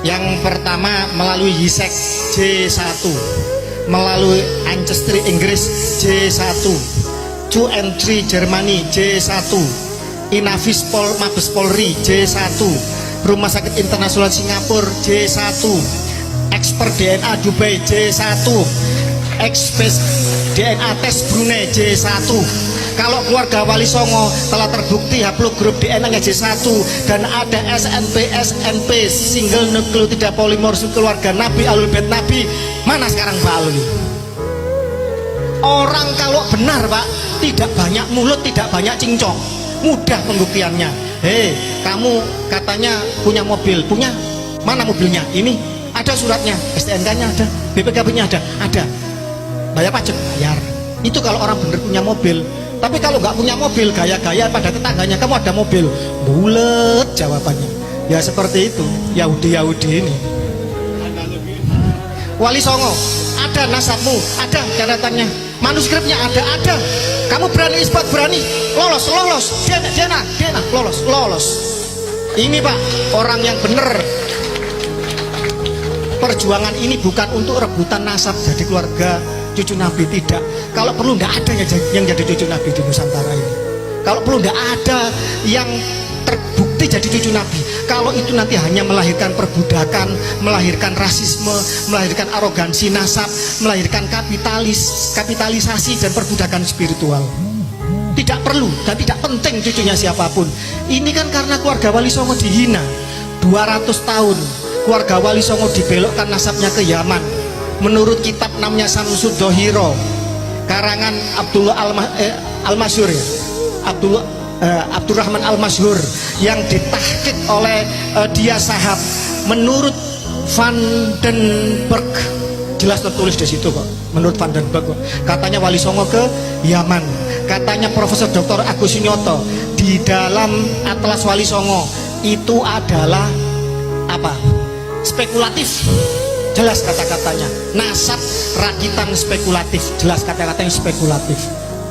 Yang pertama melalui Yisek J1, melalui Ancestry Inggris J1, 2 and 3 Jermani J1, Inavis Mabes Polri J1, Rumah Sakit Internasional Singapura J1, Expert DNA Dubai J1, Expert DNA Tes Brunei J1. Kalau keluarga Wali Songo telah terbukti haplogrup DNA-nya J1 dan ada SNP SNP single nukleotida polimorfis keluarga Nabi Alul Bait Nabi, mana sekarang Pak Alwi? Orang kalau benar Pak, tidak banyak mulut, tidak banyak cincong, mudah pembuktiannya. Hei, kamu katanya punya mobil, punya? Mana mobilnya? Ini ada suratnya, STNK-nya ada, BPKB-nya ada. Bayar pajak? Bayar. Itu kalau orang benar punya mobil. Tapi kalau nggak punya mobil, gaya-gaya pada tetangganya, kamu ada mobil, bulet jawabannya. Ya seperti itu, Yahudi ini. Wali Songo, ada nasabmu, ada catatannya, manuskripnya ada. Kamu berani isbat, berani, lolos, DNA, lolos. Ini Pak, orang yang benar. Perjuangan ini bukan untuk rebutan nasab jadi keluarga cucu Nabi, tidak. Kalau perlu tidak ada yang jadi cucu Nabi di Nusantara ini. Kalau perlu tidak ada yang terbukti jadi cucu Nabi. Kalau itu nanti hanya melahirkan perbudakan, melahirkan rasisme, melahirkan arogansi nasab, melahirkan kapitalisasi dan perbudakan spiritual. Tidak perlu dan tidak penting cucunya siapapun. Ini kan karena keluarga Wali Songo dihina 200 tahun. Keluarga Wali Songo dibelokkan nasabnya ke Yaman. Menurut kitab namanya Samsud Dohiro, karangan Abdullah Al-Masyhur ya? Abdurrahman Al-Masyhur yang ditahqiq oleh dia Sahab. Menurut Van den Berg, jelas tertulis di situ kok. Menurut Van den Berg, katanya Wali Songo ke Yaman. Katanya Profesor Dr. Agus Sunyoto di dalam Atlas Wali Songo itu adalah apa? Spekulatif. Jelas kata-katanya, nasab rakitan spekulatif, jelas kata-katanya spekulatif.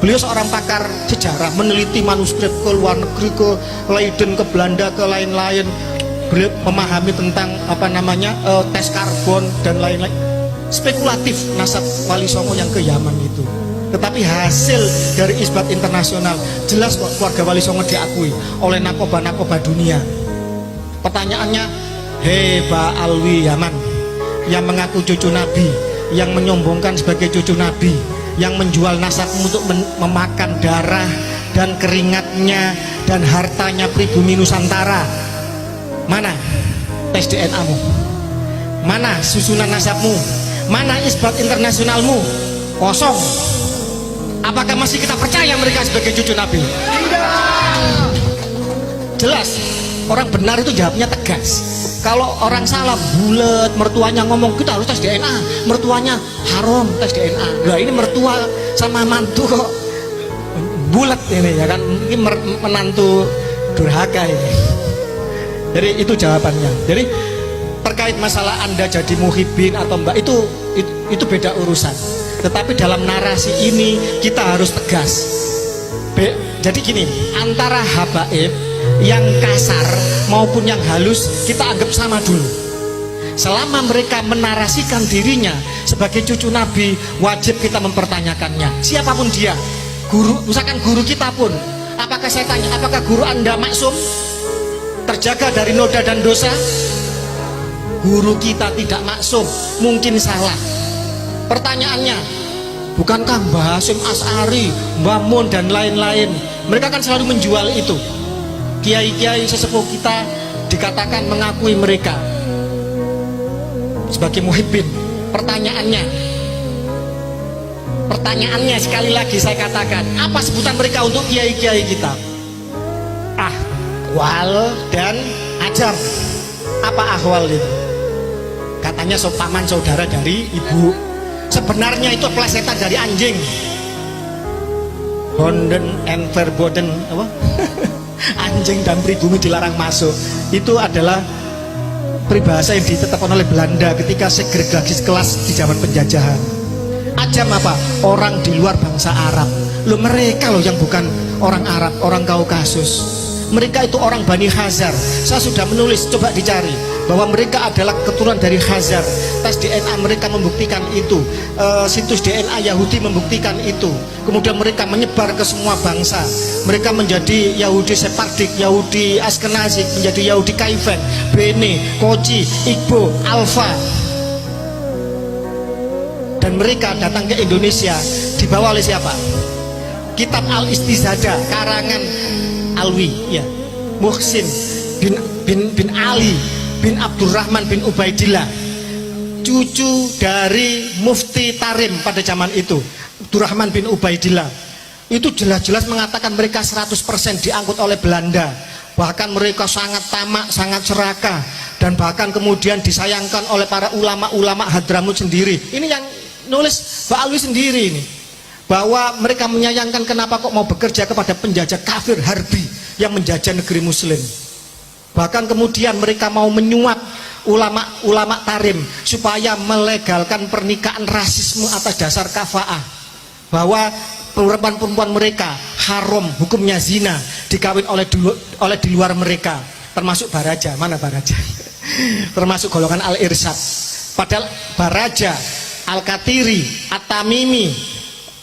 Beliau seorang pakar sejarah, meneliti manuskrip ke luar negeri, ke Leiden, ke Belanda, ke lain-lain. Beliau memahami tentang tes karbon dan lain-lain. Spekulatif nasab Wali Songo yang ke Yaman itu. Tetapi hasil dari isbat internasional jelas kok, keluarga Wali Songo diakui oleh narkoba dunia. Pertanyaannya, hei Pak Alwi Yaman, yang mengaku cucu Nabi, yang menyombongkan sebagai cucu Nabi, yang menjual nasabmu untuk memakan darah dan keringatnya dan hartanya pribumi Nusantara. Mana tes DNA-mu? Mana susunan nasabmu? Mana isbat internasionalmu? Kosong. Apakah masih kita percaya mereka sebagai cucu Nabi? Tidak. Jelas, orang benar itu jawabnya tegas. Kalau orang salah bulat, mertuanya ngomong kita harus tes DNA, mertuanya haram tes DNA. Nah ini mertua sama mantu kok bulat ini ya kan, ini menantu durhaka ini. Jadi itu jawabannya. Jadi terkait masalah Anda jadi muhibin atau mbak itu beda urusan. Tetapi dalam narasi ini kita harus tegas. Jadi gini, antara habaib yang kasar maupun yang halus kita anggap sama dulu. Selama mereka menarasikan dirinya sebagai cucu Nabi, wajib kita mempertanyakannya. Siapapun dia, guru, misalkan guru kita pun, apakah saya tanya, apakah guru Anda maksum, terjaga dari noda dan dosa? Guru kita tidak maksum, mungkin salah. Pertanyaannya, bukankah Mbah Hasyim As'ari, Mbah Mun dan lain-lain, mereka kan selalu menjual itu. Kiai-kiai sesepuh kita dikatakan mengakui mereka sebagai muhibbin. Pertanyaannya sekali lagi saya katakan, apa sebutan mereka untuk kiai-kiai kita? Ahwal dan ajam. Apa ahwal itu? Katanya paman saudara dari ibu. Sebenarnya itu plesetan dari anjing. Honden and verboden apa? Anjing dan pribumi dilarang masuk. Itu adalah peribahasa yang ditetapkan oleh Belanda ketika segregasi kelas di zaman penjajahan. Ajam apa? Orang di luar bangsa Arab. Loh mereka loh yang bukan orang Arab, orang Kaukasus. Mereka itu orang Bani Khazar. Saya sudah menulis, coba dicari, bahwa mereka adalah keturunan dari Khazar. Tes DNA mereka membuktikan itu, situs DNA Yahudi membuktikan itu. Kemudian mereka menyebar ke semua bangsa. Mereka menjadi Yahudi Sephardic, Yahudi Ashkenazi, menjadi Yahudi Kaifen, Bene, Koci, Igbo, Alfa. Dan mereka datang ke Indonesia dibawa oleh siapa? Kitab Al-Istizadah karangan Alwi, ya, Muhsin bin Ali bin Abdurrahman bin Ubaidillah, cucu dari Mufti Tarim pada zaman itu, Abdurrahman bin Ubaidillah. Itu jelas-jelas mengatakan mereka 100% diangkut oleh Belanda. Bahkan mereka sangat tamak, sangat serakah, dan bahkan kemudian disayangkan oleh para ulama-ulama Hadramut sendiri. Ini yang nulis Pak Alwi sendiri ini, bahwa mereka menyayangkan kenapa kok mau bekerja kepada penjajah kafir Harbi yang menjajah negeri muslim. Bahkan kemudian mereka mau menyuap ulama-ulama Tarim supaya melegalkan pernikahan rasisme atas dasar kafaah, bahwa perempuan-perempuan mereka haram, hukumnya zina, dikawin oleh di luar mereka, termasuk Baraja. Mana Baraja? Termasuk golongan Al-Irsyad. Padahal Baraja, Al-Katiri, At-Tamimi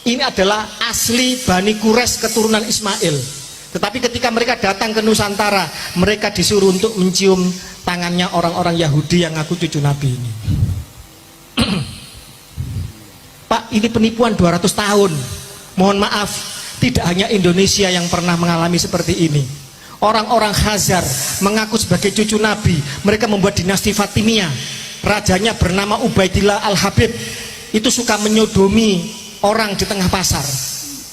ini adalah asli Bani Quraisy keturunan Ismail. Tetapi ketika mereka datang ke Nusantara, mereka disuruh untuk mencium tangannya orang-orang Yahudi yang ngaku cucu Nabi ini. Pak, ini penipuan 200 tahun. Mohon maaf, tidak hanya Indonesia yang pernah mengalami seperti ini. Orang-orang Khazar mengaku sebagai cucu Nabi. Mereka membuat dinasti Fatimiyah. Rajanya bernama Ubaidillah Al-Habib. Itu suka menyodomi orang di tengah pasar.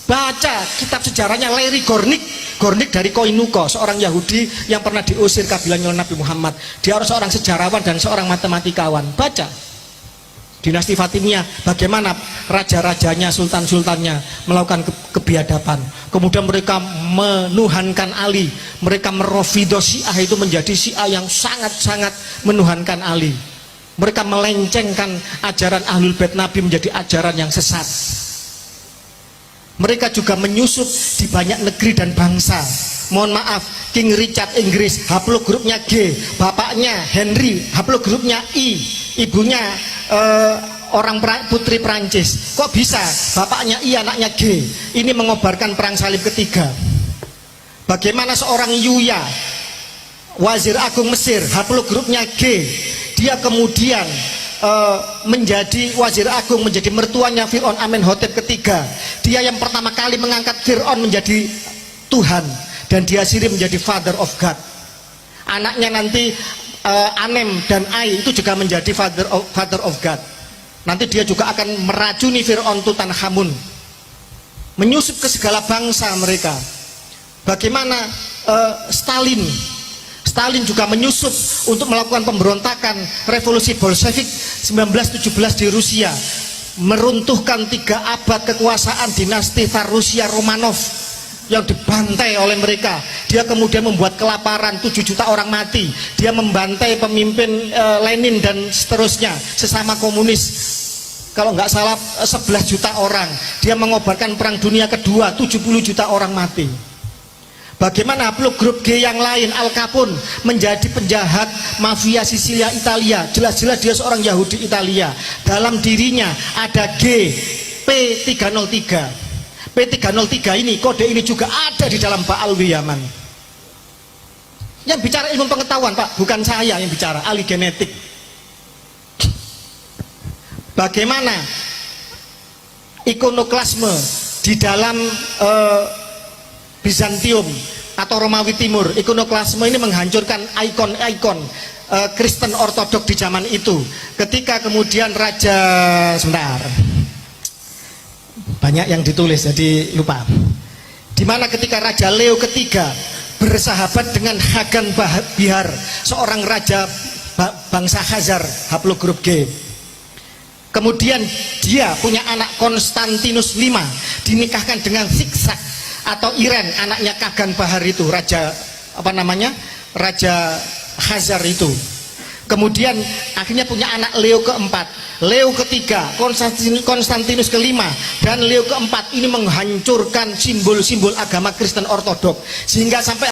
Baca kitab sejarahnya Larry Gornick dari Koinuko, seorang Yahudi yang pernah diusir kabilahnya oleh Nabi Muhammad. Dia seorang sejarawan dan seorang matematikwan. Baca dinasti Fatimiyah, bagaimana raja-rajanya, sultan-sultannya melakukan kebiadaban. Kemudian mereka menuhankan Ali, mereka merofido Syiah itu menjadi Syiah yang sangat-sangat menuhankan Ali. Mereka melencengkan ajaran Ahlul Bait Nabi menjadi ajaran yang sesat. Mereka juga menyusup di banyak negeri dan bangsa. Mohon maaf, King Richard Inggris, haplogrupnya G, bapaknya Henry, haplogrupnya I, ibunya putri Prancis. Kok bisa bapaknya I, anaknya G? Ini mengobarkan perang salib ketiga. Bagaimana seorang Yuya, wazir agung Mesir, haplogrupnya G, dia kemudian menjadi wazir agung, menjadi mertuanya Fir'aun Amenhotep ketiga. Dia yang pertama kali mengangkat Fir'aun menjadi Tuhan, dan dia sendiri menjadi Father of God. Anaknya nanti Anem dan Ai itu juga menjadi Father of God. Nanti dia juga akan meracuni Fir'aun Tutankhamun, menyusup ke segala bangsa mereka. Bagaimana Stalin juga menyusup untuk melakukan pemberontakan revolusi Bolshevik 1917 di Rusia, meruntuhkan 3 abad kekuasaan dinasti Tsar Rusia Romanov yang dibantai oleh mereka. Dia kemudian membuat kelaparan, 7 juta orang mati. Dia membantai pemimpin Lenin dan seterusnya, sesama komunis, kalau nggak salah 11 juta orang. Dia mengobarkan perang dunia kedua, 70 juta orang mati. Bagaimana grup G yang lain, Al Capone, menjadi penjahat mafia Sisilia Italia. Jelas-jelas dia seorang Yahudi Italia. Dalam dirinya ada G, P303. P303 ini, kode ini juga ada di dalam Pak Alwi Yaman. Yang bicara ilmu pengetahuan, Pak, bukan saya yang bicara, ahli genetik. Bagaimana ikonoklasme di dalam Bizantium atau Romawi Timur, ikonoklasme ini menghancurkan ikon-ikon Kristen Ortodok di zaman itu. Ketika kemudian raja, sebentar, banyak yang ditulis jadi lupa. Dimana ketika Raja Leo ketiga bersahabat dengan Hagan Bihar, seorang raja bangsa Khazar, haplogrup G. Kemudian dia punya anak Konstantinus V, dinikahkan dengan Siksak atau Iren, anaknya Kagan Bahar itu, raja raja Khazar itu. Kemudian akhirnya punya anak Leo keempat, Leo ketiga, Konstantinus kelima, dan Leo keempat ini menghancurkan simbol-simbol agama Kristen Ortodok, sehingga sampai